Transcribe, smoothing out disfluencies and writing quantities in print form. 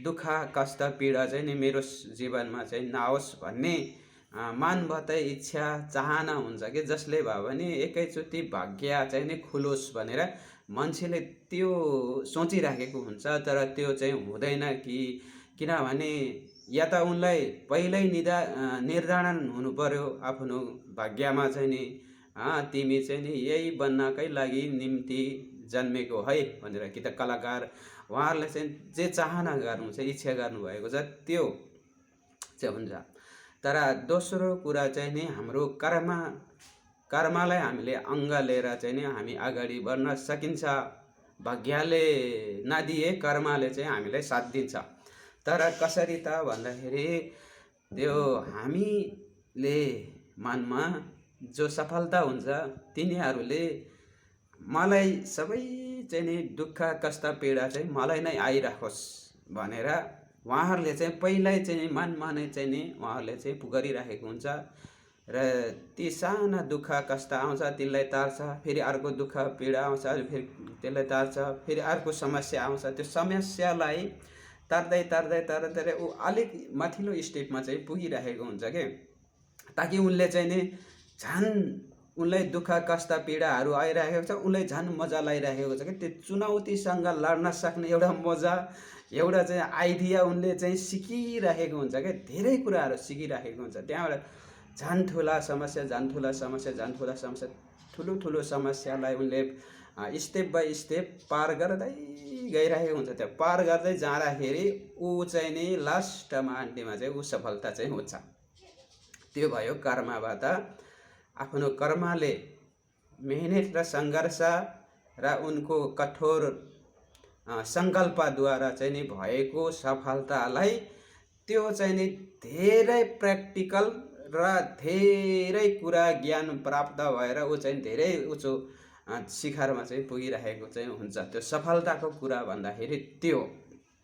दुःख कष्ट पीडा चाहिँ नि मेरो जीवनमा चाहिँ नआओस् भन्ने मानवतै इच्छा चाहना हुन्छ कि जसले भए पनि एकैचोटि भाग्य चाहिँ नि खुलोस् भनेर मान्छेले त्यो सोचिराखेको हुन्छ। तर त्यो चाहिँ हुँदैन कि किनभने या त उनलाई पहिल्यै निर्धारण हुनु पर्यो आफ्नो भाग्यमा चाहिँ नि तिमी चाहिँ नि यही बन्नकै लागि निम्ति जन्मेको है भनेर कि त कलाकार उहाँहरूले चाहिँ जे चाहना गर्नुहुन्छ इच्छा गर्नुभएको छ त्यो चाहिँ हुन्छ। तर दोस्रो कुरा चाहिँ नि हाम्रो कर्मलाई हामीले अङ्ग लिएर चाहिँ नि हामी अगाडि बढ्न सकिन्छ। भाग्यले नदिए कर्मले चाहिँ हामीलाई साथ दिन्छ। तर कसरी त भन्दाखेरि त्यो हामीले मनमा जो सफलता हुन्छ तिनीहरूले मलाई सबै चाहिँ नि दुःख कष्ट पीडा चाहिँ मलाई नै आइराखोस् भनेर उहाँहरूले चाहिँ पहिल्यै चाहिँ मनमा नै चाहिँ नि उहाँहरूले चाहिँ गरिराखेको हुन्छ। र ती साना दुःख कष्ट आउँछ त्यसलाई टार्छ, फेरि अर्को दुःख पीडा आउँछ फेरि त्यसलाई टार्छ, फेरि अर्को समस्या आउँछ त्यो समस्यालाई तार्दै तार्दै तार्दै तार्दै ऊ अलिक माथिल्लो स्टेपमा चाहिँ पुगिराखेको हुन्छ के, ताकि उनले चाहिँ नि झन् उनलाई दुःख कष्ट पीडाहरू आइरहेको छ उनलाई झन् मजा लागिरहेको छ कि त्यो चुनौतीसँग लड्न सक्ने एउटा मजा एउटा चाहिँ आइडिया उनले चाहिँ सिकिराखेको हुन्छ क्या, धेरै कुराहरू सिकिराखेको हुन्छ। त्यहाँबाट झन् ठुला समस्या झन् ठुला समस्या झन् ठुला समस्या ठुलो समस्यालाई उनले स्टेप बाई स्टेप पार गर्दै गइरहेको हुन्छ। त्यो पार गर्दै जाँदाखेरि ऊ चाहिँ नि लास्टमा अन्त्यमा चाहिँ ऊ सफलता चाहिँ हुन्छ। त्यो भयो कर्मबाट आफ्नो कर्मले मेहनत र सङ्घर्ष र उनको कठोर सङ्कल्पद्वारा चाहिँ नि भएको सफलतालाई त्यो चाहिँ नि धेरै प्र्याक्टिकल र धेरै कुरा ज्ञान प्राप्त भएर ऊ चाहिँ धेरै उच्च शिखरमा चाहिँ पुगिरहेको चाहिँ हुन्छ। त्यो सफलताको कुरा भन्दाखेरि त्यो